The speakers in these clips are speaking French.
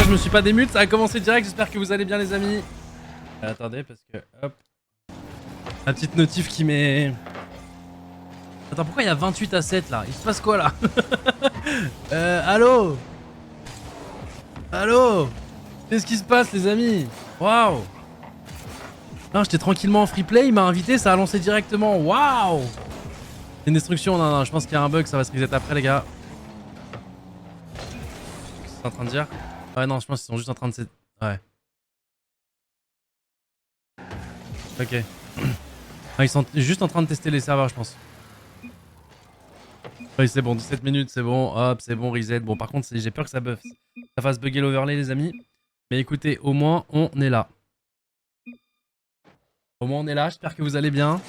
je me suis pas démute, ça a commencé direct, j'espère que vous allez bien les amis. Attendez parce que hop. La petite notif qui met... Attends, pourquoi il y a 28 à 7 là? Il se passe quoi là? Allô? Allô? Qu'est-ce qui se passe les amis? Waouh! Non, j'étais tranquillement en free play, il m'a invité, ça a lancé directement. Waouh! C'est une destruction, non, je pense qu'il y a un bug, ça va se reset après les gars. Qu'est-ce que c'est en train de dire? Ouais, non, je pense qu'ils sont juste en train de... Ouais. Ok. Ah, ils sont juste en train de tester les serveurs, je pense. Oui, c'est bon, 17 minutes, c'est bon. Hop, c'est bon, reset. Bon, par contre, j'ai peur que ça buff. Ça fasse bugger l'overlay, les amis. Mais écoutez, au moins, on est là. Au moins, on est là. J'espère que vous allez bien.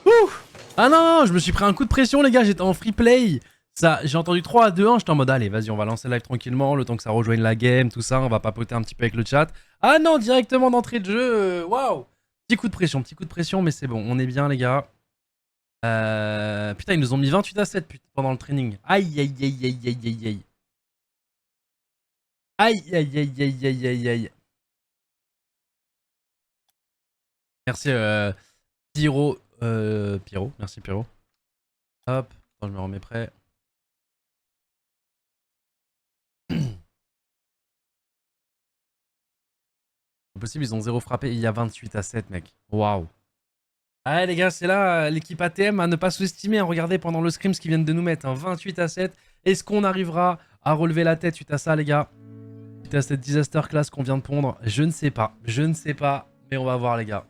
Ouh! Ah non, je me suis pris un coup de pression, les gars. J'étais en free play. Ça, j'ai entendu 3 à 2-1. J'étais en mode, allez, vas-y, on va lancer le live tranquillement. Le temps que ça rejoigne la game, tout ça. On va papoter un petit peu avec le chat. Ah non, directement d'entrée de jeu. Waouh! Petit coup de pression, mais c'est bon. On est bien, les gars. Putain, ils nous ont mis 28 à 7 pendant le training. Aïe, aïe, aïe, aïe, aïe, aïe, aïe. Aïe, aïe, aïe, aïe, aïe, aïe, aïe. Merci, Pyro. Pyro, merci, Pyro. Hop, attends, je me remets prêt. Impossible, ils ont 0 frappé. Il y a 28 à 7, mec. Waouh. Ah les gars, c'est là l'équipe ATM à ne pas sous-estimer. Hein. Regardez pendant le scrim ce qu'ils viennent de nous mettre. Hein. 28 à 7. Est-ce qu'on arrivera à relever la tête suite à ça, les gars? Suite à cette disaster class qu'on vient de pondre? Je ne sais pas. Je ne sais pas. Mais on va voir, les gars.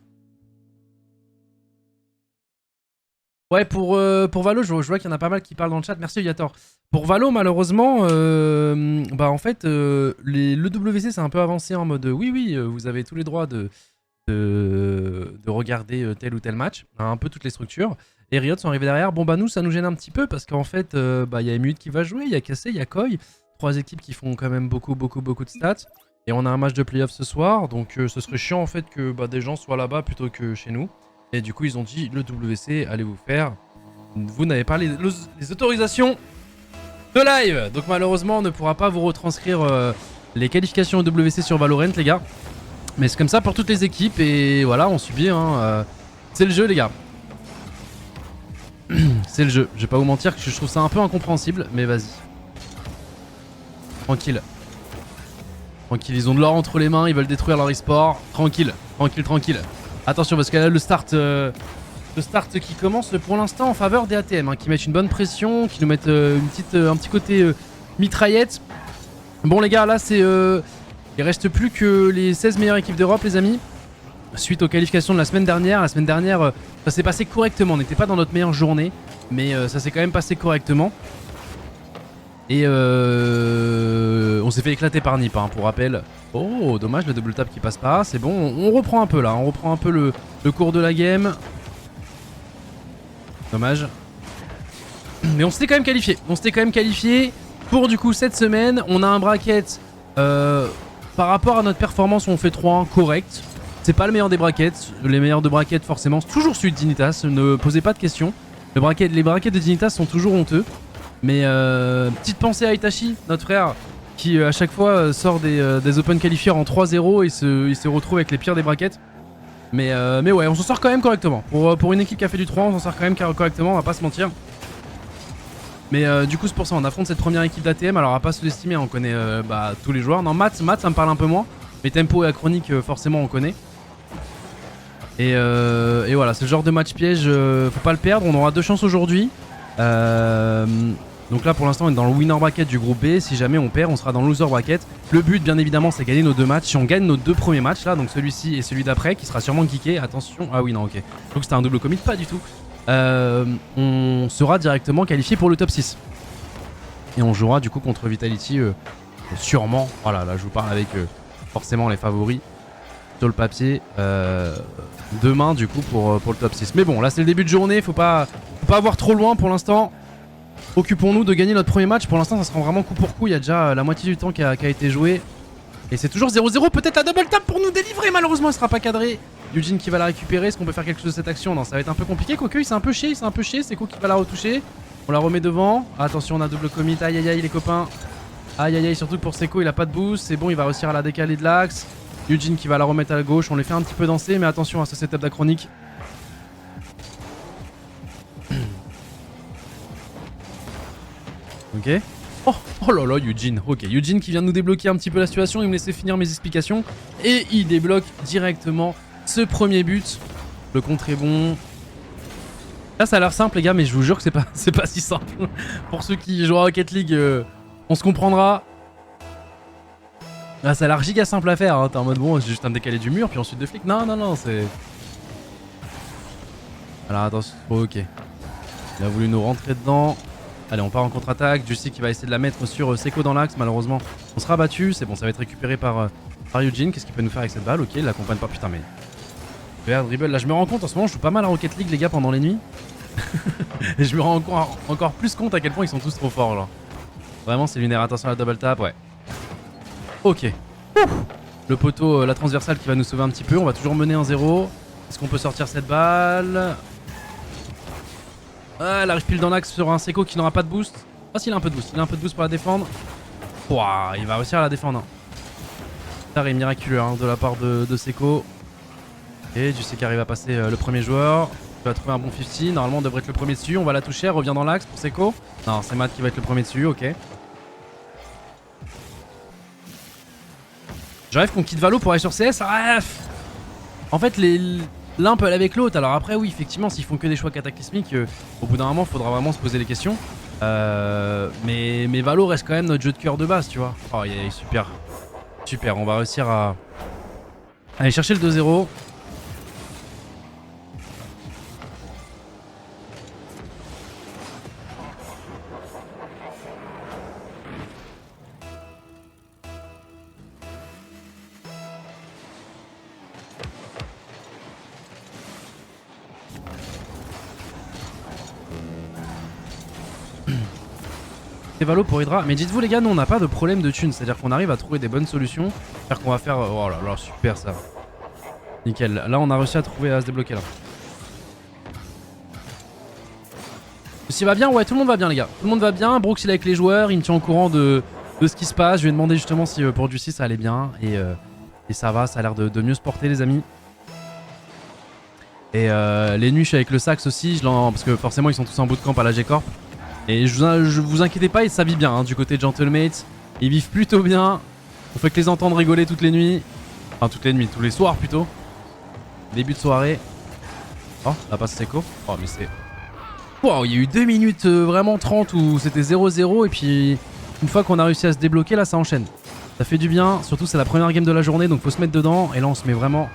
Ouais, pour Valo, je vois qu'il y en a pas mal qui parlent dans le chat. Merci, Yator. Pour Valo, malheureusement, bah en fait, le WC c'est un peu avancé en mode oui, vous avez tous les droits de regarder tel ou tel match, hein, un peu toutes les structures. Et Riot sont arrivés derrière. Bon bah nous ça nous gêne un petit peu parce qu'en fait bah il y a Emut qui va jouer, il y a Cassé, il y a Koi, 3 équipes qui font quand même beaucoup de stats. Et on a un match de playoff ce soir, donc ce serait chiant en fait que bah, des gens soient là-bas plutôt que chez nous. Et du coup ils ont dit le WC allez vous faire. Vous n'avez pas les autorisations de live, donc malheureusement on ne pourra pas vous retranscrire les qualifications au WC sur Valorant les gars. Mais c'est comme ça pour toutes les équipes et voilà, on subit. Hein, c'est le jeu, les gars. C'est le jeu. Je vais pas vous mentir que je trouve ça un peu incompréhensible, mais vas-y. Tranquille. Tranquille, ils ont de l'or entre les mains, ils veulent détruire leur e-sport. Tranquille, tranquille. Attention parce qu'il y a le start qui commence pour l'instant en faveur des ATM, hein, qui mettent une bonne pression, qui nous mettent un petit côté mitraillette. Bon les gars, là c'est... il reste plus que les 16 meilleures équipes d'Europe, les amis. Suite aux qualifications de la semaine dernière. La semaine dernière, ça s'est passé correctement. On n'était pas dans notre meilleure journée, mais ça s'est quand même passé correctement. Et on s'est fait éclater par Nip, hein, pour rappel. Oh, dommage, le double tap qui passe pas. C'est bon, on reprend un peu là. On reprend un peu le cours de la game. Dommage. Mais on s'était quand même qualifié. Pour du coup cette semaine. On a un bracket... par rapport à notre performance, on fait 3-1 correct. C'est pas le meilleur des brackets. Les meilleurs de brackets, forcément, c'est toujours celui de Dignitas. Ne posez pas de questions. Les brackets de Dignitas sont toujours honteux. Mais petite pensée à Itachi, notre frère, qui à chaque fois sort des open qualifiers en 3-0 et il se retrouve avec les pires des brackets. Mais ouais, on s'en sort quand même correctement. Pour une équipe qui a fait du 3, on s'en sort quand même correctement, on va pas se mentir. Mais du coup c'est pour ça, on affronte cette première équipe d'ATM. Alors à pas sous-estimer, on connaît bah, tous les joueurs. Non, Matt ça me parle un peu moins. Mais Tempo et Achronic forcément on connaît. Et voilà, c'est le genre de match piège, faut pas le perdre. On aura 2 chances aujourd'hui. Donc là pour l'instant on est dans le winner bracket du groupe B. Si jamais on perd, on sera dans le loser bracket. Le but bien évidemment c'est gagner nos 2 matchs. Si on gagne nos 2 premiers matchs là, donc celui-ci et celui d'après, qui sera sûrement geeké. Attention, ah oui non ok. Donc c'était un double commit, pas du tout. On sera directement qualifié pour le top 6. Et on jouera du coup contre Vitality sûrement. Voilà, là je vous parle avec forcément les favoris sur le papier. Demain du coup pour le top 6. Mais bon, là c'est le début de journée, faut pas avoir trop loin pour l'instant. Occupons-nous de gagner notre premier match. Pour l'instant ça sera vraiment coup pour coup. Il y a déjà la moitié du temps qui a été joué. Et c'est toujours 0-0. Peut-être la double tap pour nous délivrer. Malheureusement elle sera pas cadrée. Eugene qui va la récupérer, est-ce qu'on peut faire quelque chose de cette action? Non, ça va être un peu compliqué, quoique il s'est un peu chié, c'est Ko qui va la retoucher. On la remet devant, attention on a double commit, aïe aïe aïe les copains. Aïe aïe aïe, surtout que pour Seko il a pas de boost, c'est bon, il va réussir à la décaler de l'axe. Eugene qui va la remettre à la gauche, on les fait un petit peu danser, mais attention à ce setup d'achronique. Ok. Oh, oh là là, Eugene. Ok, Eugene qui vient de nous débloquer un petit peu la situation, il me laissait finir mes explications. Et il débloque directement ce premier but. Le contre est bon. Là ça a l'air simple les gars, mais je vous jure que c'est pas si simple. Pour ceux qui jouent à Rocket League, on se comprendra. Là ça a l'air giga simple à faire, hein. T'es en mode bon, c'est juste un décalé du mur, puis ensuite de flic. Non, non, non, c'est... Alors attention, ok. Il a voulu nous rentrer dedans. Allez, on part en contre-attaque. Juicy qui va essayer de la mettre sur Seko dans l'axe. Malheureusement, on sera battu. C'est bon, ça va être récupéré par Eugene. Qu'est-ce qu'il peut nous faire avec cette balle? Ok, il l'accompagne pas. Putain, mais... Regarde, dribble. Là, je me rends compte en ce moment, je joue pas mal à Rocket League, les gars, pendant les nuits. Et je me rends encore plus compte à quel point ils sont tous trop forts, genre. Vraiment, c'est lunaire. Attention à la double tap, ouais. Ok. Le poteau, la transversale qui va nous sauver un petit peu. On va toujours mener 1-0. Est-ce qu'on peut sortir cette balle? Ah, elle arrive pile dans l'axe sur un Seko qui n'aura pas de boost. Ah, s'il a un peu de boost. Il a un peu de boost pour la défendre. Ouah, il va réussir à la défendre. Ça est miraculeux hein, de la part de Seko. Et tu sais qu'il arrive à passer le premier joueur. Il va trouver un bon 50. Normalement, on devrait être le premier dessus. On va la toucher. Elle revient dans l'axe pour Seko. Non, c'est Matt qui va être le premier dessus. Ok. Je rêve qu'on quitte Valo pour aller sur CS. Bref. En fait, l'un peut aller avec l'autre. Alors après, oui, effectivement, s'ils font que des choix cataclysmiques, au bout d'un moment, il faudra vraiment se poser les questions. Mais Valo reste quand même notre jeu de cœur de base, tu vois. Oh, yeah, super. Super, on va réussir à aller chercher le 2-0. C'est Valo pour Hydra. Mais dites-vous les gars, nous on n'a pas de problème de thunes. C'est-à-dire qu'on arrive à trouver des bonnes solutions. C'est-à-dire qu'on va faire... Oh là là, super ça. Nickel. Là on a réussi à trouver, à se débloquer là. Ceci va bien? Ouais, tout le monde va bien les gars. Tout le monde va bien. Brooks il est avec les joueurs. Il me tient au courant de ce qui se passe. Je lui ai demandé justement si pour Juicy ça allait bien. Et ça va, ça a l'air de mieux se porter les amis. Et les nuits je suis avec le Sax aussi. Parce que forcément ils sont tous en bootcamp à la G-Corp. Et je vous inquiétez pas, ça vit bien hein, du côté de Gentlemates. Ils vivent plutôt bien. On fait que les entendre rigoler toutes les nuits. Enfin toutes les nuits, tous les soirs plutôt. Début de soirée. Oh, la passe Seko. Oh mais c'est... Wow, il y a eu 2 minutes vraiment 30 où c'était 0-0. Et puis une fois qu'on a réussi à se débloquer, là ça enchaîne. Ça fait du bien, surtout c'est la première game de la journée. Donc faut se mettre dedans. Et là on se met vraiment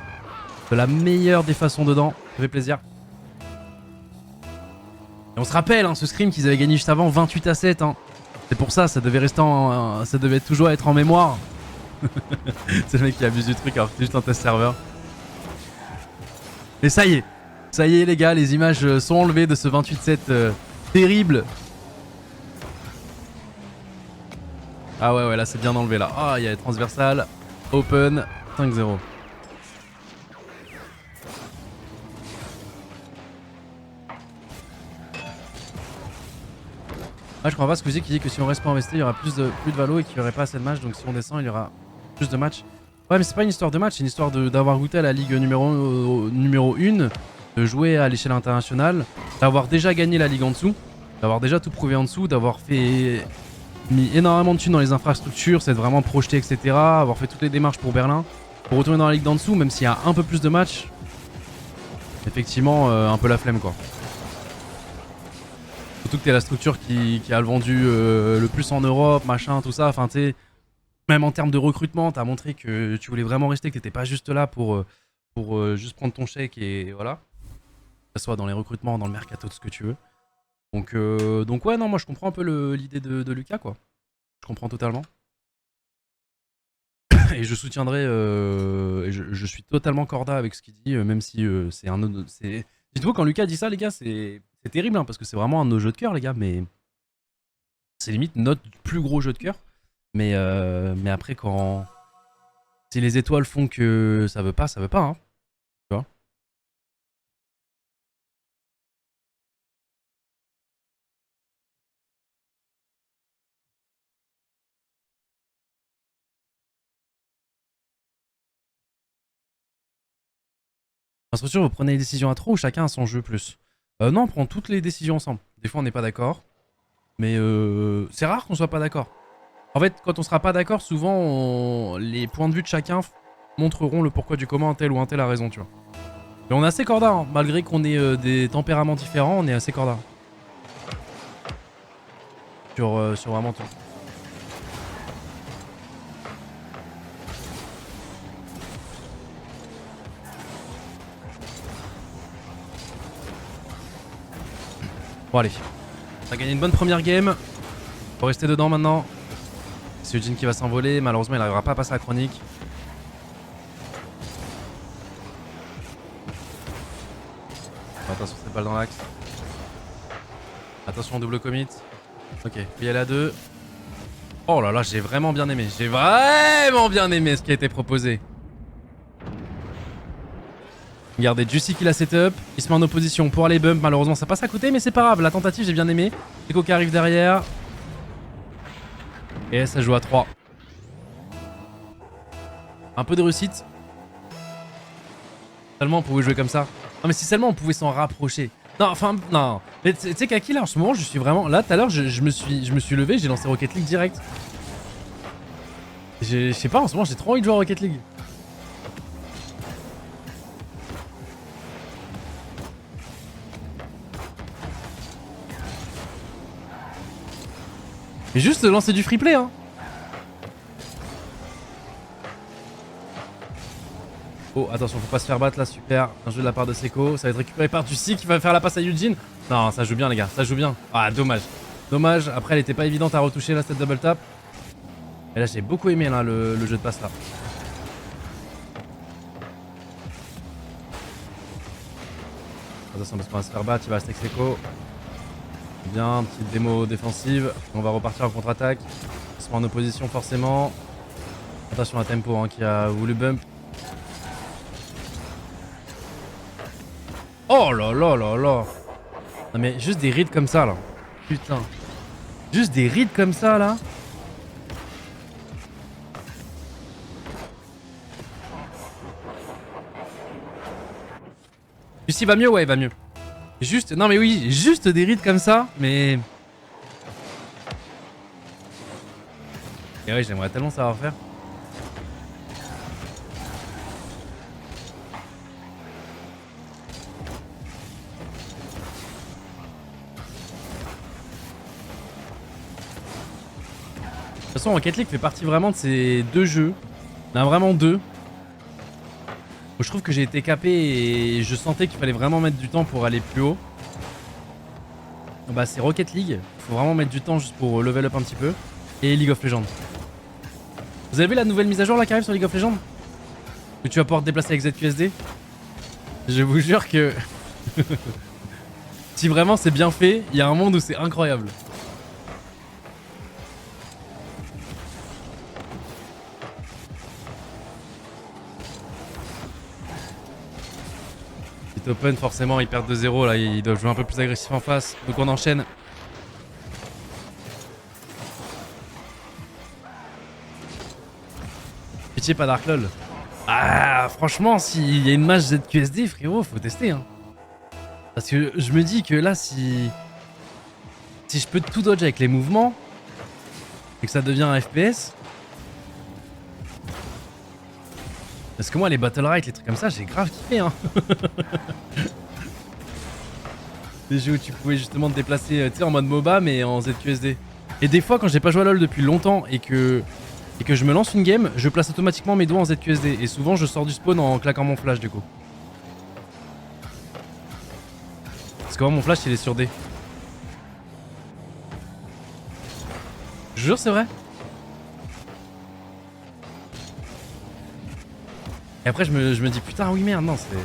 de la meilleure des façons dedans. Ça fait plaisir. Et on se rappelle, hein, ce scrim qu'ils avaient gagné juste avant, 28-7. Hein. C'est pour ça, ça devait rester ça devait toujours être en mémoire. C'est le mec qui abuse du truc alors que c'est juste un test serveur. Et ça y est les gars, les images sont enlevées de ce 28-7 terrible. Ah ouais, là c'est bien enlevé là. Ah, il y a les transversales, open, 5-0. Ah, je crois pas Squeezie qui dit que si on reste pas investi, il y aura plus de valo et qu'il y aurait pas assez de matchs. Donc si on descend, il y aura plus de matchs. Ouais, mais c'est pas une histoire de match, c'est une histoire d'avoir goûté à la ligue numéro 1, de jouer à l'échelle internationale, d'avoir déjà gagné la ligue en dessous, d'avoir déjà tout prouvé en dessous, d'avoir mis énormément de thunes dans les infrastructures, s'être vraiment projeté, etc. Avoir fait toutes les démarches pour Berlin, pour retourner dans la ligue d'en dessous, même s'il y a un peu plus de matchs. Effectivement, un peu la flemme quoi. Surtout que t'es la structure qui a le vendu le plus en Europe, machin, tout ça. Enfin, tu sais, même en termes de recrutement, t'as montré que tu voulais vraiment rester, que t'étais pas juste là pour juste prendre ton chèque et voilà. Que ce soit dans les recrutements, dans le mercato, tout ce que tu veux. Donc ouais, non, moi je comprends un peu l'idée de Lucas, quoi. Je comprends totalement. Et je soutiendrai, et je suis totalement corda avec ce qu'il dit, même si c'est un autre... Dites-vous, quand Lucas dit ça, les gars, c'est terrible, hein, parce que c'est vraiment un de nos jeux de cœur, les gars, mais c'est limite notre plus gros jeu de cœur. Mais après, quand... Si les étoiles font que ça veut pas, hein. Tu vois. Dans ce vous prenez les décisions à trop ou chacun a son jeu plus? Non, on prend toutes les décisions ensemble. Des fois, on n'est pas d'accord. Mais c'est rare qu'on soit pas d'accord. En fait, quand on sera pas d'accord, souvent, les points de vue de chacun montreront le pourquoi du comment un tel ou un tel a raison, tu vois. Mais on est assez corda, hein. Malgré qu'on ait des tempéraments différents, on est assez corda. Sur vraiment tout. Bon allez, on a gagné une bonne première game. Faut rester dedans maintenant. C'est Eugene qui va s'envoler, malheureusement il n'arrivera pas à passer la chronique. Attention cette balle dans l'axe. Attention double commit. Ok, puis elle est à 2. Oh là là, j'ai vraiment bien aimé. J'ai vraiment bien aimé ce qui a été proposé. Regardez, Juicy qui l'a setup. Il se met en opposition pour aller bump. Malheureusement, ça passe à côté, mais c'est pas grave. La tentative, j'ai bien aimé. Echo qui arrive derrière. Et ça joue à 3. Un peu de réussite. Seulement on pouvait jouer comme ça. Non, mais si seulement on pouvait s'en rapprocher. Non, enfin, non. Mais tu sais Kaki, là, en ce moment, je suis vraiment. Là, tout à l'heure, je me suis levé, j'ai lancé Rocket League direct. Je sais pas, en ce moment, j'ai trop envie de jouer à Rocket League. Mais juste lancer du free play, hein. Oh, attention, faut pas se faire battre là, super. Un jeu de la part de Seko. Ça va être récupéré par Juicy qui va faire la passe à Eugene. Non, ça joue bien, les gars, ça joue bien. Ah, dommage. Dommage, après, elle était pas évidente à retoucher là, cette double tap. Et là, j'ai beaucoup aimé là, le jeu de passe là. Attention, parce qu'on va se faire battre, il va rester avec Seko. Bien, petite démo défensive. On va repartir en contre-attaque. On se met en opposition forcément. Attention à Tempo hein, qui a voulu bump. Oh là là là là. Non mais juste des rides comme ça là. Putain. Juste des rides comme ça là. Ici va mieux, ouais, va mieux. Juste, non mais oui, juste des rides comme ça, mais... Et ouais, j'aimerais tellement savoir faire. De toute façon, Rocket League fait partie vraiment de ces deux jeux. Il y en a vraiment deux. Je trouve que j'ai été capé et je sentais qu'il fallait vraiment mettre du temps pour aller plus haut. Bah c'est Rocket League, il faut vraiment mettre du temps juste pour level up un petit peu. Et League of Legends. Vous avez vu la nouvelle mise à jour là qui arrive sur League of Legends? Que tu vas pouvoir te déplacer avec ZQSD? Je vous jure que... si vraiment c'est bien fait, il y a un monde où c'est incroyable. Open forcément ils perdent de 0 là, ils doivent jouer un peu plus agressif en face, donc on enchaîne. Pitié pas Dark LOL. Ah franchement s'il y a une match ZQSD frérot faut tester hein. Parce que je me dis que là si je peux tout dodge avec les mouvements et que ça devient un FPS. Parce que moi les battle right, les trucs comme ça j'ai grave kiffé hein. Des jeux où tu pouvais justement te déplacer en mode MOBA mais en ZQSD. Et des fois quand j'ai pas joué à LoL depuis longtemps et que je me lance une game, je place automatiquement mes doigts en ZQSD. Et souvent je sors du spawn en claquant mon flash du coup. Parce que moi mon flash il est sur D. Je jure c'est vrai. Et après je me dis putain oui merde non c'est...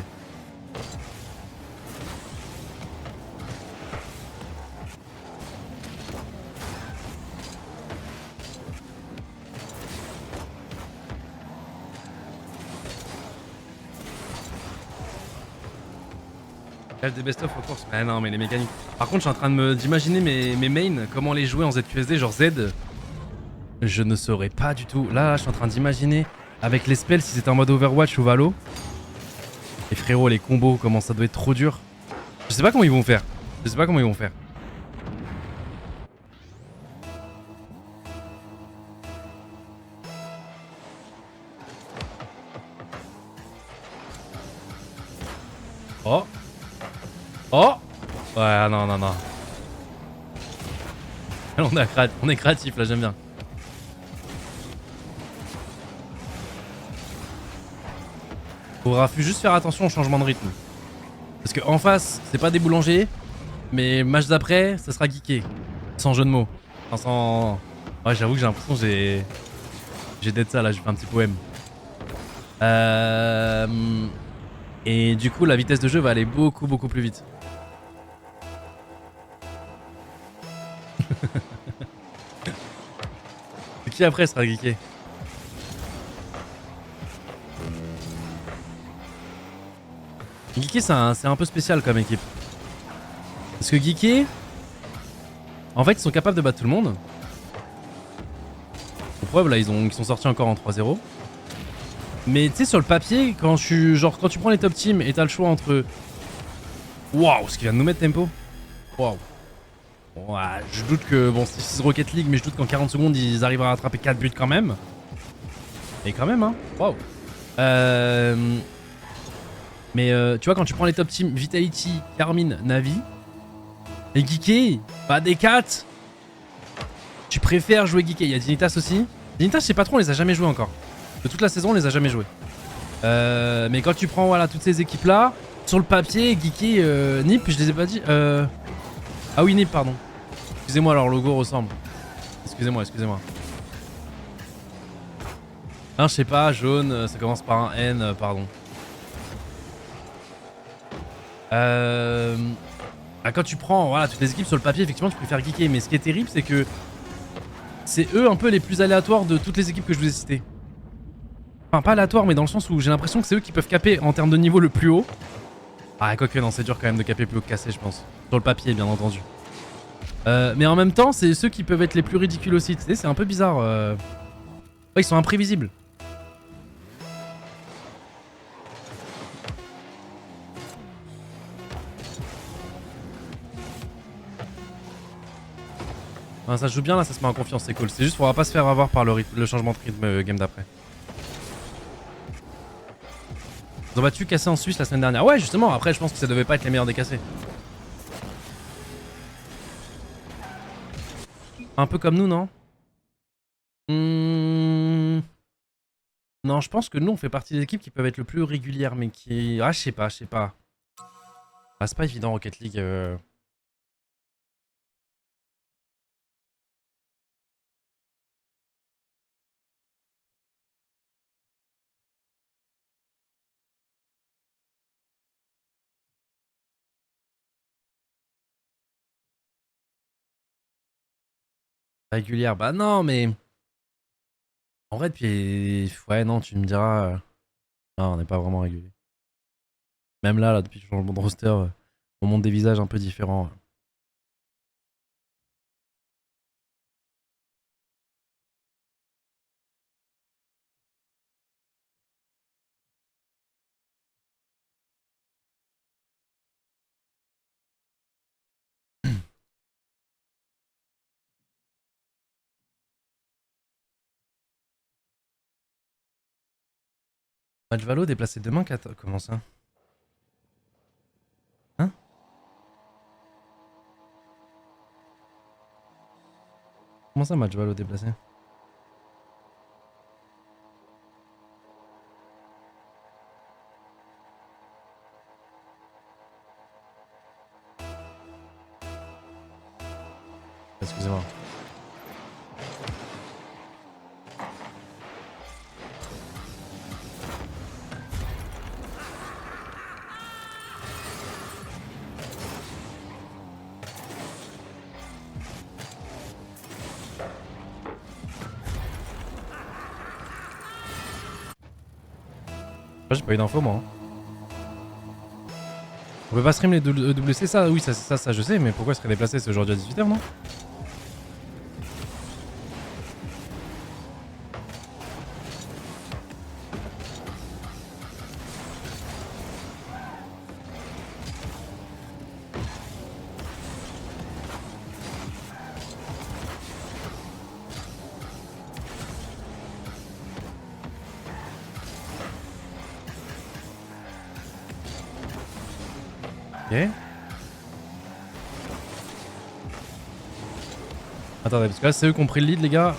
Des best-of of course. Ah non mais les mécaniques. Par contre je suis en train d'imaginer mes mains, comment les jouer en ZQSD, genre Z. Je ne saurais pas du tout. Là je suis en train d'imaginer avec les spells si c'était en mode Overwatch ou Valo. Et frérot, les combos, comment ça doit être trop dur. Je sais pas comment ils vont faire. Je sais pas comment ils vont faire. Oh. Oh. Ouais, non, non, non. On est créatif là, j'aime bien. Faudra juste faire attention au changement de rythme. Parce que en face, c'est pas des boulangers, mais match d'après, ça sera geeké. Sans jeu de mots. Enfin, sans... Ouais, j'avoue que j'ai l'impression que j'ai d'être ça là, j'ai fait un petit poème. Et du coup, la vitesse de jeu va aller beaucoup plus vite. Qui après sera geeké? Geeké, c'est un peu spécial comme équipe. Parce que Geeké, en fait, ils sont capables de battre tout le monde. Pour preuve, là, ils sont sortis encore en 3-0. Mais tu sais, sur le papier, quand tu prends les top teams et t'as le choix entre... Waouh, ce qu'il vient de nous mettre tempo. Waouh. Ouais, je doute que... Bon, c'est Rocket League, mais je doute qu'en 40 secondes, ils arriveront à rattraper 4 buts quand même. Et quand même, hein. Waouh. Mais tu vois, quand tu prends les top teams, Vitality, Carmine, Navi, et Geeké, bah des 4, tu préfères jouer Geeké. Il y a Dignitas aussi. Dignitas, je sais pas trop, on les a jamais joués encore. De toute la saison, on les a jamais joués. Mais quand tu prends voilà, toutes ces équipes-là, sur le papier, Geeké, Nip, je les ai pas dit. Ah oui, Nip, pardon. Excusez-moi, leur logo ressemble. Excusez-moi. Non, je sais pas, jaune, ça commence par un N, pardon. Quand tu prends voilà, toutes les équipes sur le papier, effectivement, tu préfères geeker. Mais ce qui est terrible, c'est que c'est eux un peu les plus aléatoires de toutes les équipes que je vous ai citées. Enfin, pas aléatoires, mais dans le sens où j'ai l'impression que c'est eux qui peuvent caper en termes de niveau le plus haut. Ah, quoique, non, c'est dur quand même de caper plus haut que casser, je pense. Sur le papier, bien entendu. Mais en même temps, c'est ceux qui peuvent être les plus ridicules aussi. Tu sais, c'est un peu bizarre. Ouais, ils sont imprévisibles. Ah, ça joue bien là, ça se met en confiance, c'est cool. C'est juste, faudra pas se faire avoir par le changement de rythme game d'après. Ils ont battu Cassé en Suisse la semaine dernière. Ouais, justement, après, je pense que ça devait pas être les meilleurs des Cassés. Un peu comme nous, non? Non, je pense que nous, on fait partie des équipes qui peuvent être le plus régulières, mais qui... Ah, je sais pas. Ah, c'est pas évident, Rocket League. Régulière, bah non, mais... En vrai, depuis... Ouais, non, tu me diras... Non, on n'est pas vraiment régulier. Même là, depuis le changement de roster, on monte des visages un peu différents. Match Valo déplacé demain, comment ça? Hein? Comment ça, match Valo déplacé? Excusez-moi. J'ai pas eu d'infos, moi. On peut pas stream les WC, ça? Oui, ça je sais, mais pourquoi il serait déplacé? C'est aujourd'hui à 18h, non? Ok. Attendez, parce que là c'est eux qui ont pris le lead les gars.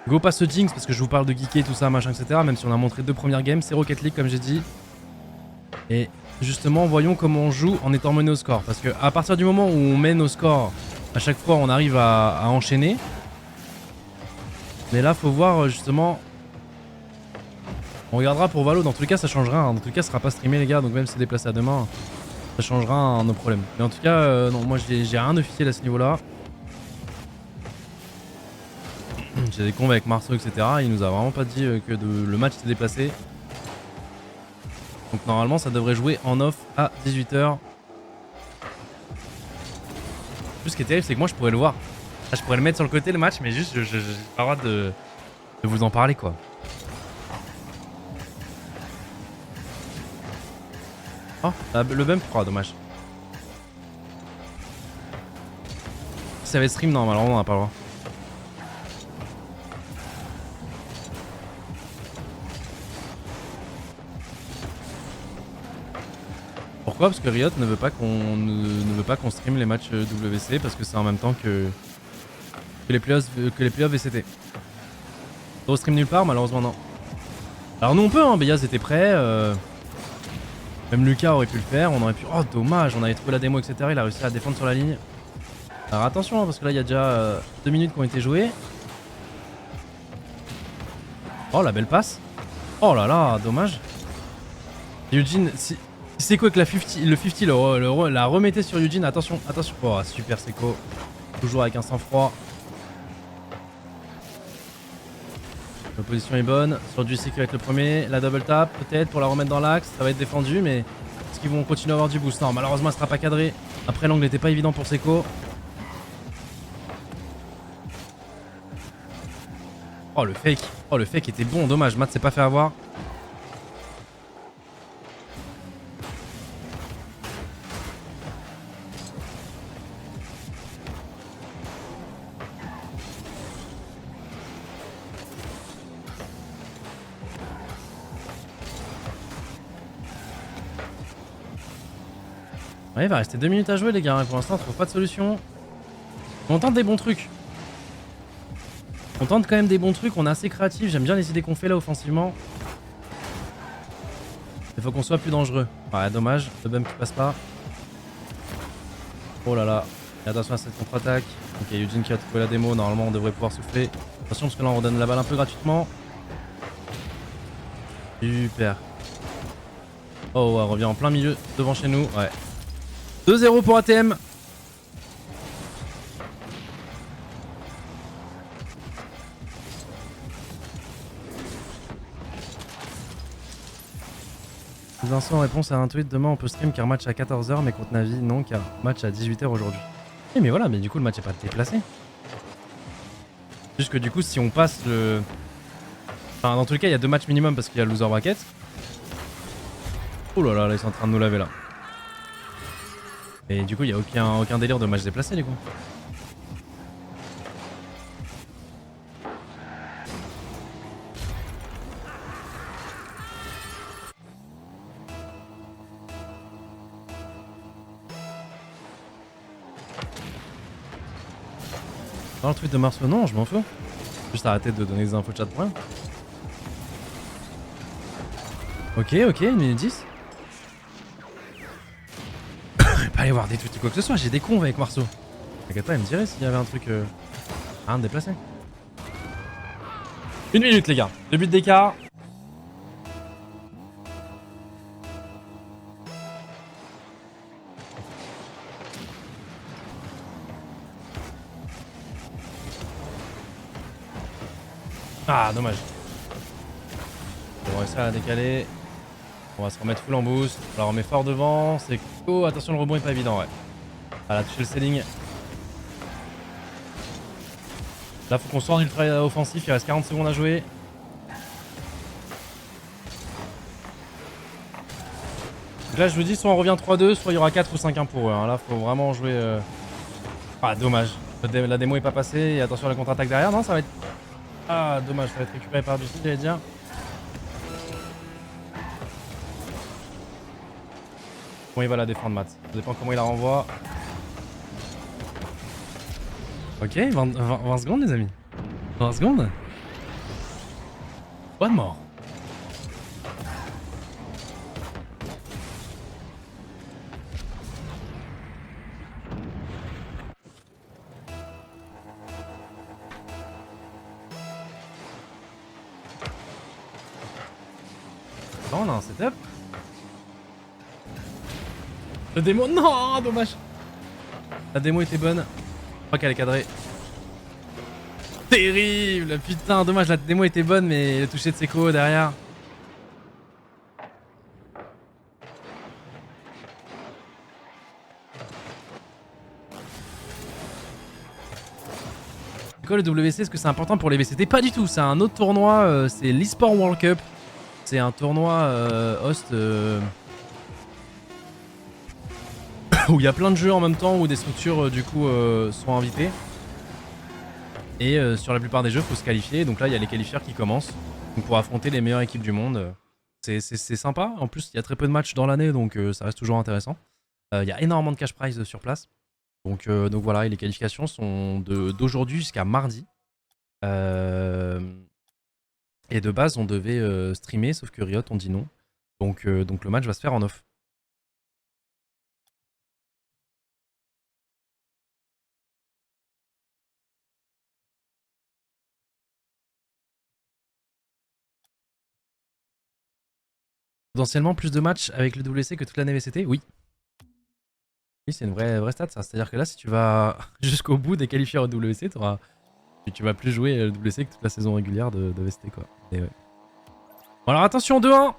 Go pas ce Jinx parce que je vous parle de geeker tout ça machin etc. Même si on a montré 2 premières games, c'est Rocket League comme j'ai dit. Et justement voyons comment on joue en étant mené au score. Parce que à partir du moment où on mène au score, à chaque fois on arrive à enchaîner. Mais là faut voir justement. On regardera pour Valo, dans tous les cas ça changera. Hein. Dans tous les cas ça sera pas streamé les gars, donc même si c'est déplacé à demain, ça changera nos problèmes. Mais en tout cas, non, moi j'ai rien officiel à ce niveau là. J'ai des combats avec Marceau, etc. Il nous a vraiment pas dit que le match s'est déplacé. Donc normalement ça devrait jouer en off à 18 h. Plus ce qui est terrible c'est que moi je pourrais le voir. Là, je pourrais le mettre sur le côté le match mais juste j'ai pas le droit de vous en parler quoi. Oh le bump 3 dommage. Si ça va être stream non malheureusement on n'a pas le droit. Pourquoi? Parce que Riot ne veut pas qu'on stream les matchs WC parce que c'est en même temps que les playoffs VCT. On stream nulle part malheureusement non. Alors nous on peut hein, Beyaz était prêt. Même Lucas aurait pu le faire, on aurait pu... Oh dommage, on avait trouvé la démo etc. Il a réussi à défendre sur la ligne. Alors attention hein, parce que là il y a déjà 2 minutes qui ont été jouées. Oh la belle passe. Oh là là, dommage. Eugene, si Seiko avec le 50 la remettez sur Eugene, attention, attention. Oh super Seiko. Toujours avec un sang-froid. La position est bonne. Sur du Seiko avec le premier. La double tap peut-être pour la remettre dans l'axe. Ça va être défendu mais est-ce qu'ils vont continuer à avoir du boost? Non malheureusement elle sera pas cadrée. Après l'angle n'était pas évident pour Seiko. Oh le fake. Oh le fake était bon, dommage. Matt s'est pas fait avoir. Ouais, il va rester 2 minutes à jouer les gars, pour l'instant on trouve pas de solution. On tente des bons trucs. On tente quand même des bons trucs, on est assez créatif, j'aime bien les idées qu'on fait là offensivement. Il faut qu'on soit plus dangereux. Ouais dommage, le bump qui passe pas. Oh là là, et attention à cette contre-attaque. Ok Eugene qui a trouvé la démo, normalement on devrait pouvoir souffler. Attention parce que là on redonne la balle un peu gratuitement. Super. Oh ouais, on revient en plein milieu devant chez nous, ouais. 2-0 pour ATM. Vincent, réponse à un tweet. Demain on peut stream car match à 14 h mais contre Navi non car match à 18 h aujourd'hui. Eh mais voilà, mais du coup le match est pas déplacé. Juste que du coup si on passe le... Enfin dans tous les cas il y a 2 matchs minimum parce qu'il y a le loser bracket. Oh là là, là ils sont en train de nous laver là. Et du coup il n'y a aucun délire de match déplacé du coup. Dans le tweet de Marceau, non je m'en fous. Juste arrêter de donner des infos chat pour rien. Ok, 1 minute 10. Je vais pas aller voir des tweets ou quoi que ce soit, j'ai des cons avec Marceau. T'inquiète pas, il me dirait s'il y avait un truc... rien de déplacé. 1 minute les gars, 2 buts d'écart. Ah dommage. On va réussir à la décaler. On va se remettre full en boost. On la remet fort devant. C'est cool. Attention le rebond est pas évident ouais. Elle a touché le ceiling. Là faut qu'on soit en ultra offensif. Il reste 40 secondes à jouer. Donc là je vous dis soit on revient 3-2 soit il y aura 4 ou 5-1 pour eux. Hein. Là faut vraiment jouer... Ah dommage. La démo est pas passée. Et attention à la contre-attaque derrière. Non ça va être... Ah dommage, ça va être récupéré par du j'allais dire. Comment il va la défendre, Matt? Ça dépend comment il la renvoie. Ok, 20 secondes, les amis. 20 secondes. One more. Bon, on a un setup. Le démo... Non, dommage. La démo était bonne. Je crois qu'elle est cadrée. Terrible. Putain, dommage, la démo était bonne, mais le toucher de Seko derrière. C'est quoi le WC? Est-ce que c'est important pour les VCT? Pas du tout, c'est un autre tournoi, c'est l'eSport World Cup. C'est un tournoi host où il y a plein de jeux en même temps, où des structures du coup sont invitées. Et sur la plupart des jeux, il faut se qualifier. Donc là, il y a les qualifieurs qui commencent donc pour affronter les meilleures équipes du monde. C'est sympa. En plus, il y a très peu de matchs dans l'année, donc ça reste toujours intéressant. Il y a énormément de cash prize sur place. Donc voilà, et les qualifications sont d'aujourd'hui jusqu'à mardi. Et de base, on devait streamer, sauf que Riot ont dit non. Donc le match va se faire en off. Potentiellement plus de matchs avec le WC que toute l'année VCT? Oui. Oui, c'est une vraie stat ça. C'est-à-dire que là, si tu vas jusqu'au bout des qualifiés au WC, tu vas plus jouer le WC que toute la saison régulière de VCT, quoi. Et ouais. Bon, alors attention, 2-1.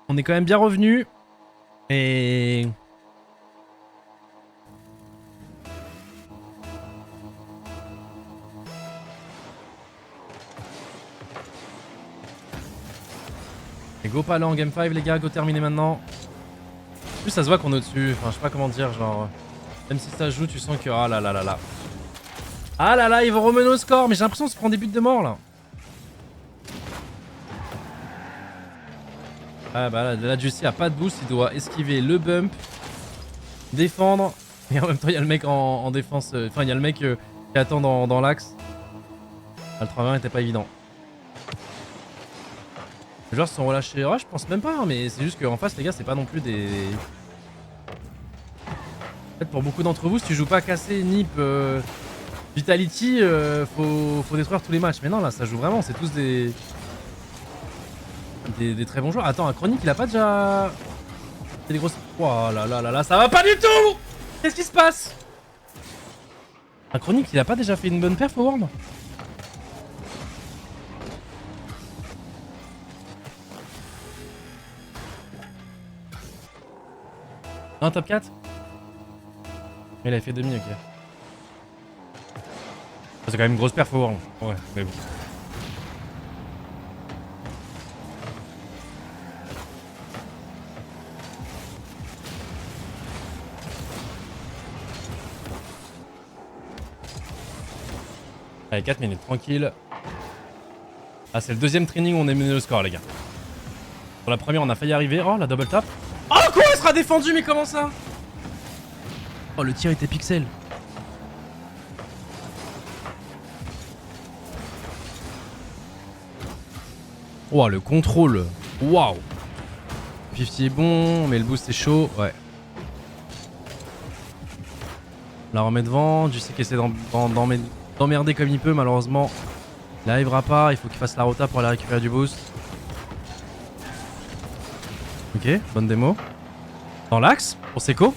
On est quand même bien revenu. Et... Et go pas là en game 5 les gars, go terminer maintenant. En plus ça se voit qu'on est au-dessus, enfin je sais pas comment dire, genre... Même si ça joue, tu sens que... Ah là là là là. Ah là là, ils vont remener au score, mais j'ai l'impression qu'on se prend des buts de mort là. Ah bah là Juicy a pas de boost, il doit esquiver le bump, défendre, et en même temps il y a le mec en défense, enfin il y a le mec qui attend dans l'axe. Ah, le 3-20 était pas évident. Les joueurs se sont relâchés, ouais je pense même pas, hein, mais c'est juste qu'en face les gars c'est pas non plus des... En fait pour beaucoup d'entre vous, si tu joues pas cassé, Nip, Vitality, faut détruire tous les matchs. Mais non là ça joue vraiment, c'est tous des très bons joueurs. Attends, un Chronique il a pas déjà... C'est des grosses... Oh là là là là, ça va pas du tout. Qu'est-ce qui se passe? Un Chronique il a pas déjà fait une bonne perf au World? Un top 4? Il a fait demi, ok. C'est quand même une grosse perf au World. Ouais, mais bon. Allez, 4 minutes, tranquille. Ah, c'est le deuxième training où on est mené au score, les gars. Pour la première, on a failli arriver. Oh, la double tap. Oh, quoi, elle sera défendue, mais comment ça? Oh, le tir était pixel. Oh, le contrôle. Waouh. 50 est bon, mais le boost est chaud. Ouais. La remet devant. Tu sais qu'il essaie d'emmerder comme il peut, malheureusement. Il n'arrivera pas. Il faut qu'il fasse la rota pour aller récupérer du boost. Ok, bonne démo. Dans l'axe pour Seko.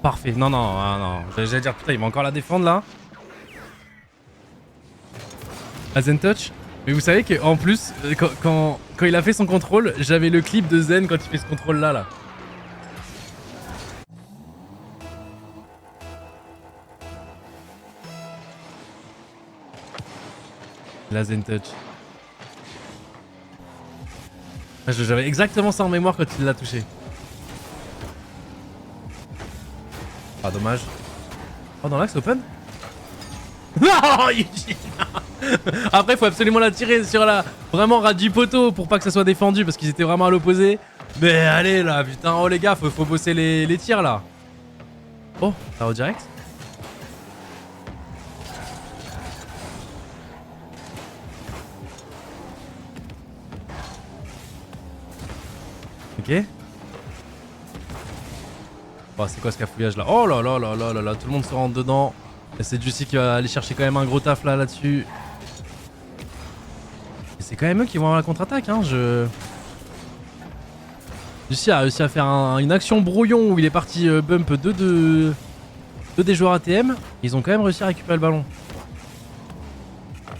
Parfait. Non, non, non. J'allais dire, putain, il va encore la défendre là. La Zen Touch. Mais vous savez qu'en plus, quand il a fait son contrôle, j'avais le clip de Zen quand il fait ce contrôle là. La Zen Touch. J'avais exactement ça en mémoire quand il l'a touché. Ah, dommage. Oh, dans l'axe open? Non. Après, il faut absolument la tirer sur la... Vraiment ras du poteau pour pas que ça soit défendu parce qu'ils étaient vraiment à l'opposé. Mais allez là, putain, oh les gars, faut bosser les tirs là. Oh, ça va direct. Ok. Oh, c'est quoi ce cafouillage là? Oh là là là là là là, tout le monde se rentre dedans. Et c'est Juicy qui va aller chercher quand même un gros taf là-dessus. Et c'est quand même eux qui vont avoir la contre-attaque, hein, Juicy a réussi à faire une action brouillon où il est parti bump deux des joueurs ATM. Ils ont quand même réussi à récupérer le ballon.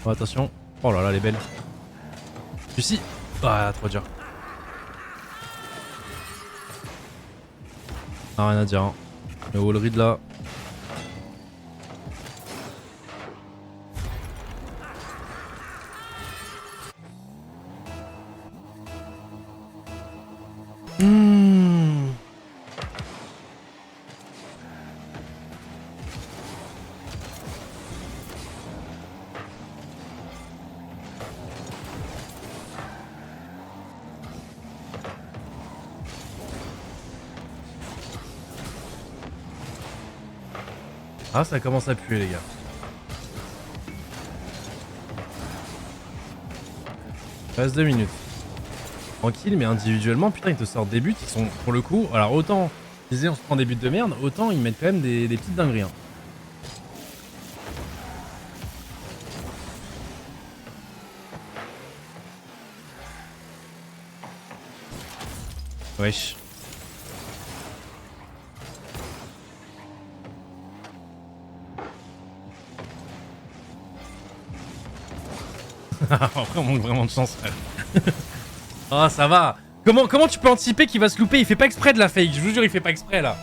Oh, attention. Oh là là, elle est belle. Juicy. Ah, trop dur. Ah, rien à dire, hein. Le wall read là. Ah, ça commence à puer, les gars. Il reste 2 minutes. Tranquille, mais individuellement, putain, ils te sortent des buts qui sont, pour le coup, alors autant, je disais, on se prend des buts de merde, autant ils mettent quand même des petites dingueries. Hein. Wesh. Après, on manque vraiment de chance, frère. Ah, ça va. Comment tu peux anticiper qu'il va se louper? Il fait pas exprès de la fake, je vous jure, il fait pas exprès là.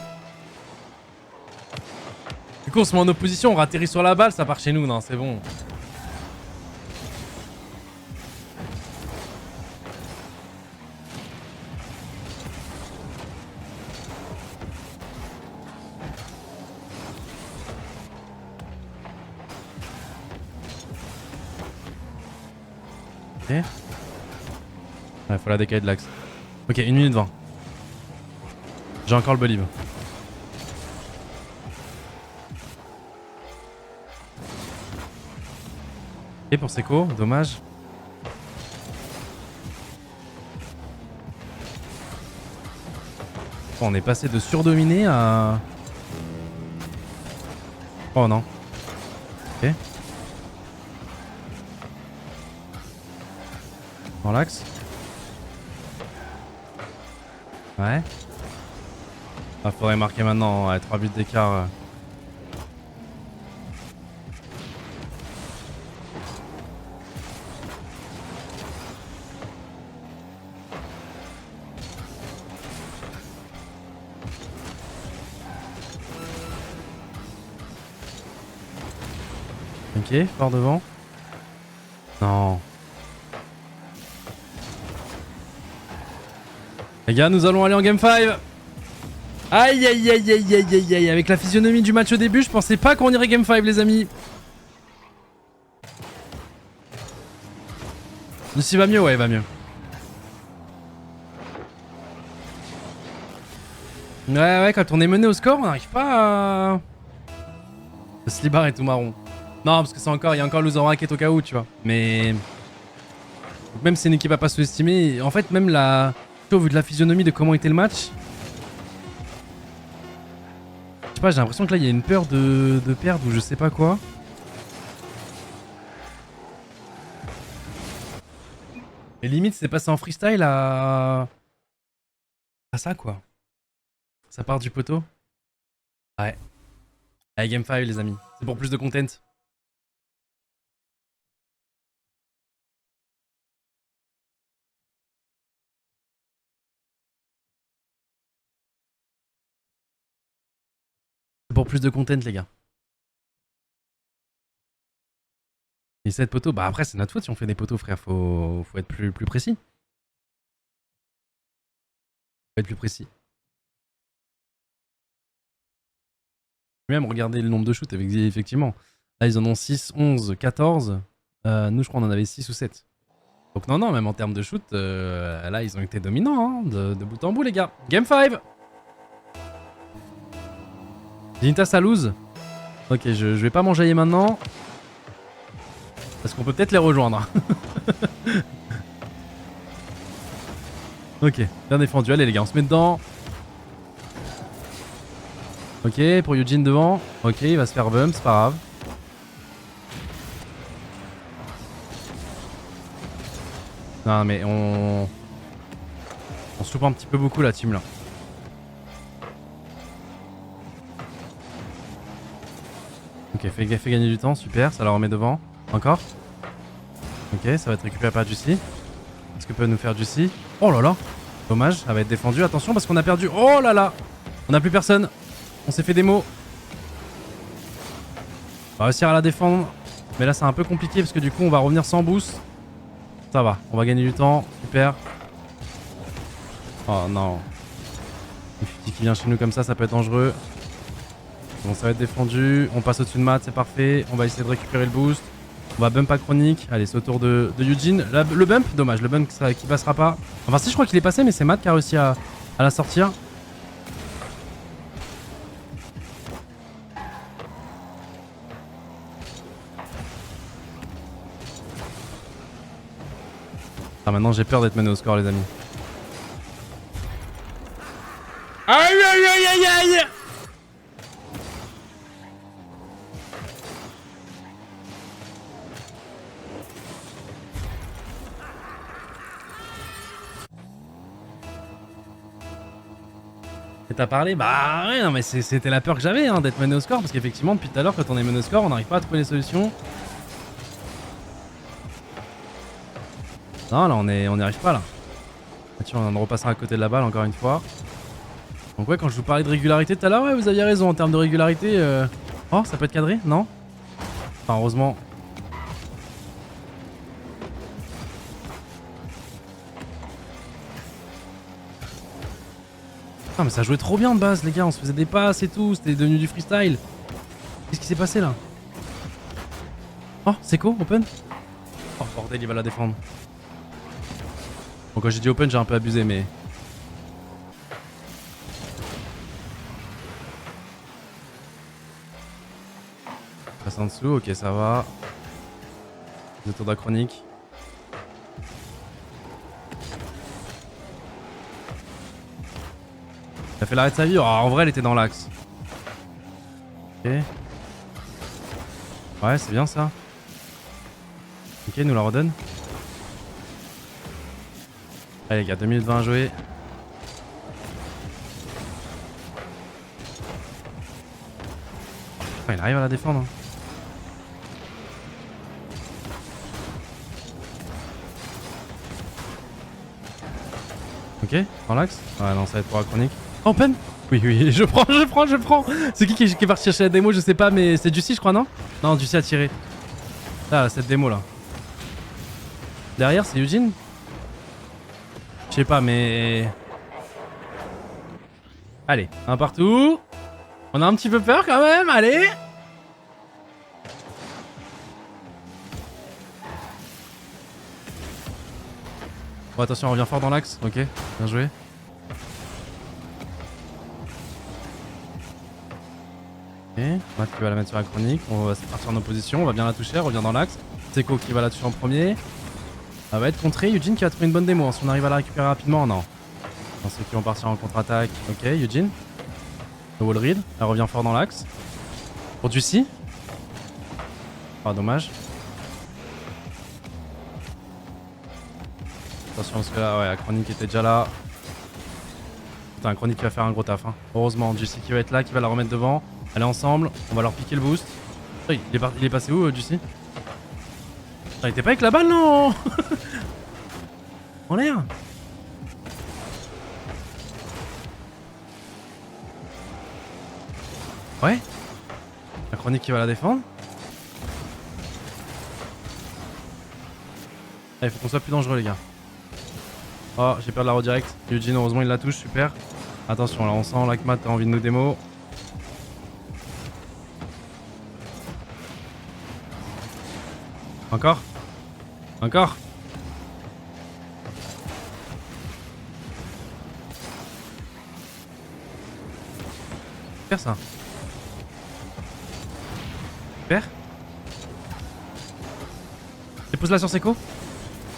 Du coup, on se met en opposition, on atterrit sur la balle, ça part chez nous, non, c'est bon. Ok. Ouais, faut la décaler de l'axe. Ok, 1 minute 20. J'ai encore le believe. Ok, pour Seco, dommage. Bon, on est passé de surdominer à... Oh non. Ok. Dans l'axe. Ouais. Ah, faudrait marquer maintenant, ouais, 3 buts d'écart. Ok, fort devant. Non. Les gars, nous allons aller en game 5. Aïe aïe aïe aïe aïe aïe aïe. Avec la physionomie du match au début, je pensais pas qu'on irait game 5, les amis. Lucie va mieux, ouais, va mieux. Ouais, quand on est mené au score, on n'arrive pas à... Le slibar est tout marron. Non, parce que c'est encore, il y a encore loser racket au cas où, tu vois. Mais... Donc même si c'est une équipe à pas sous-estimer, en fait, même la... Au vu de la physionomie de comment était le match... Je sais pas, j'ai l'impression que là, il y a une peur de perdre ou je sais pas quoi. Et limite, c'est passé en freestyle à ça, quoi. Ça part du poteau. Ouais. Allez, game 5, les amis. C'est pour plus de content. C'est pour plus de content, les gars. Et 7 poteaux, bah après, c'est notre faute si on fait des poteaux, frère. Faut être plus précis. Faut être plus précis. Même regarder le nombre de shoots, effectivement. Là, ils en ont 6, 11, 14. Nous, je crois qu'on en avait 6 ou 7. Donc non, non, même en termes de shoot, là, ils ont été dominants, hein, de bout en bout, les gars. Game 5. Zinta, ça lose. Ok, je vais pas m'enjailler maintenant. Parce qu'on peut peut-être les rejoindre. Ok, bien défendu. Allez, les gars, on se met dedans. Ok, pour Eugene devant. Ok, il va se faire bump, c'est pas grave. Non, mais on se loupe un petit peu beaucoup, la team, là. Ok, fait gagner du temps, super, ça la remet devant. Encore. Ok, ça va être récupéré par Juicy. Est-ce que peut nous faire Juicy? Oh là là. Dommage, ça va être défendu. Attention parce qu'on a perdu. Oh là là. On a plus personne. On s'est fait des mots. On va réussir à la défendre. Mais là c'est un peu compliqué parce que du coup on va revenir sans boost. Ça va, on va gagner du temps. Super. Oh non. Une fuite qui vient chez nous comme ça peut être dangereux. Bon, ça va être défendu. On passe au-dessus de Matt, c'est parfait. On va essayer de récupérer le boost. On va bump à chronique. Allez, c'est au tour de Eugene. Le bump, dommage, le bump qui passera pas. Enfin, si, je crois qu'il est passé, mais c'est Matt qui a réussi à la sortir. Ah, maintenant j'ai peur d'être mené au score, les amis. Aïe aïe aïe aïe aïe. Et t'as parlé? Bah ouais, non mais c'était la peur que j'avais hein, d'être mené au score, parce qu'effectivement depuis tout à l'heure quand on est mené au score on n'arrive pas à trouver les solutions. Non là on n'y arrive pas là. Ah, tiens, on repassera à côté de la balle encore une fois. Donc ouais, quand je vous parlais de régularité tout à l'heure, ouais, vous aviez raison en termes de régularité. Oh, ça peut être cadré? Non? Enfin, heureusement. Ah, mais ça jouait trop bien de base, les gars. On se faisait des passes et tout. C'était devenu du freestyle. Qu'est-ce qui s'est passé là? Oh, Seko, open? Oh, bordel, il va la défendre. Bon, quand j'ai dit open, j'ai un peu abusé, mais. Passe en dessous, ok, ça va. Le tour d'achronique. Il a fait l'arrêt de sa vie. Oh, en vrai, elle était dans l'axe. Ok. Ouais, c'est bien ça. Ok, il nous la redonne. Allez, les gars, 2 minutes 20 à jouer. Oh, il arrive à la défendre. Hein. Ok, dans l'axe. Ouais, non, ça va être pour la chronique. Open. Oui, oui, je prends. C'est qui est parti chercher la démo? Je sais pas, mais c'est Juicy, je crois, non? Non, Juicy a tiré. Là, cette démo là. Derrière, c'est Eugene? Je sais pas, mais. Allez, un partout. On a un petit peu peur quand même, allez. Bon, attention, on revient fort dans l'axe. Ok, bien joué. Ok, Matt qui va la mettre sur la chronique. On va partir en opposition. On va bien la toucher. Elle revient dans l'axe. Seko qui va la toucher en premier. Ça va être contré. Eugene qui va trouver une bonne démo. Si on arrive à la récupérer rapidement, non. Non, ceux qui vont partir en contre-attaque. Ok, Eugene. Le wall read. Elle revient fort dans l'axe. Pour Juicy. Ah, dommage. Attention parce que là, ouais, la chronique était déjà là. Putain, la chronique qui va faire un gros taf. Hein. Heureusement, Juicy qui va être là, qui va la remettre devant. Allez, ensemble. On va leur piquer le boost. Oh, il est passé où, Juicy? Ah, il était pas avec la balle, non? En l'air. Ouais. La chronique qui va la défendre. Allez, faut qu'on soit plus dangereux, les gars. Oh, j'ai perdu la redirect. Eugene, heureusement, il la touche, super. Attention, là, on sent là que Matt a envie de nous démo. Encore. Super ça. Super. Dépose-la sur Seco.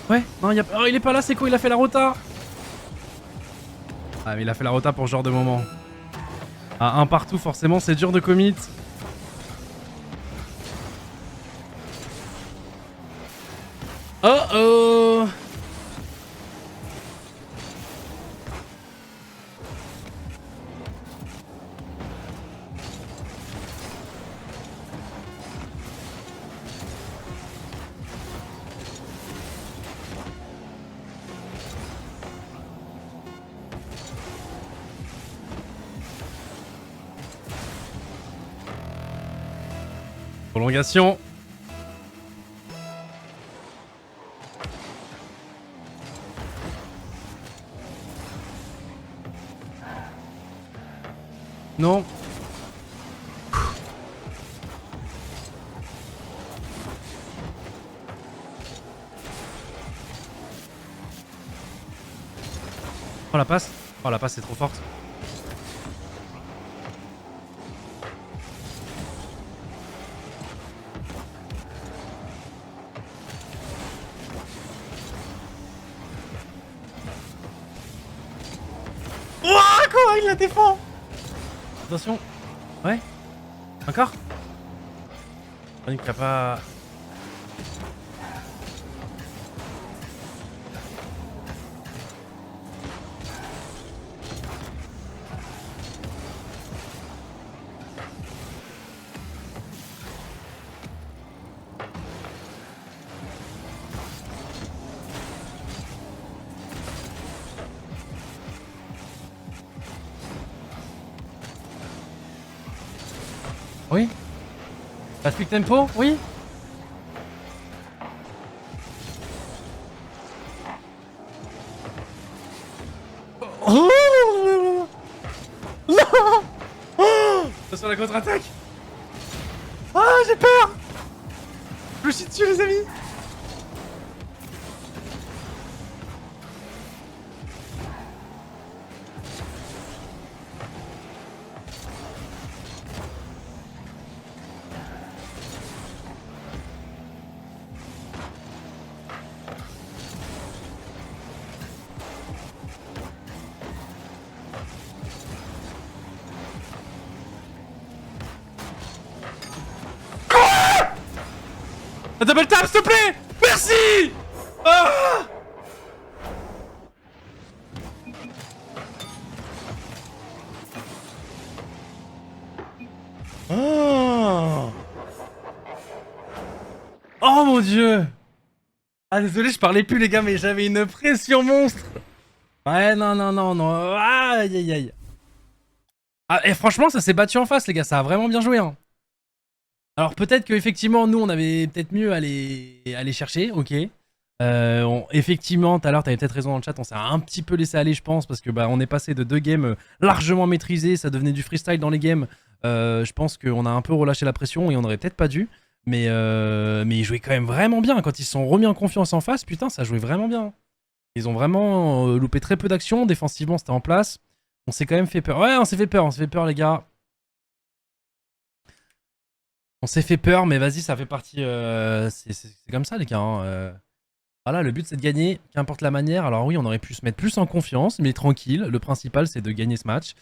Ouais, non, oh, il est pas là, Seco, il a fait la rota. Ah, mais il a fait la rota pour ce genre de moment. Ah, un partout, forcément, c'est dur de commit. Oh oh. Prolongation. Non. Oh la passe. Oh la passe c'est trop forte. Ouah, comment il la défend. Attention. Ouais. Encore. Il a pas... Oui. La speak tempo, oui. Oh non. Oh, attention à la contre-attaque. Ah, j'ai peur. Je me chie dessus les amis. Un double tap, s'il te plaît. Merci. Ah. Oh. Oh mon dieu. Ah désolé, je parlais plus les gars, mais j'avais une pression monstre. Ouais, non, non, non, non. Aïe, aïe, aïe. Ah, et franchement, ça s'est battu en face, les gars. Ça a vraiment bien joué. Hein. Alors peut-être qu'effectivement, nous, on avait peut-être mieux à les chercher, ok. Effectivement, tout à l'heure, t'avais peut-être raison dans le chat, on s'est un petit peu laissé aller, je pense, parce que bah, on est passé de 2 games largement maîtrisés, ça devenait du freestyle dans les games. Je pense qu'on a un peu relâché la pression et on aurait peut-être pas dû. Mais ils jouaient quand même vraiment bien. Quand ils se sont remis en confiance en face, putain, ça jouait vraiment bien. Ils ont vraiment loupé très peu d'actions. Défensivement, c'était en place. On s'est quand même fait peur. Ouais, on s'est fait peur, les gars. On s'est fait peur, mais vas-y, ça fait partie... c'est comme ça, les gars. Hein. Voilà, le but, c'est de gagner, qu'importe la manière. Alors oui, on aurait pu se mettre plus en confiance, mais tranquille. Le principal, c'est de gagner ce match.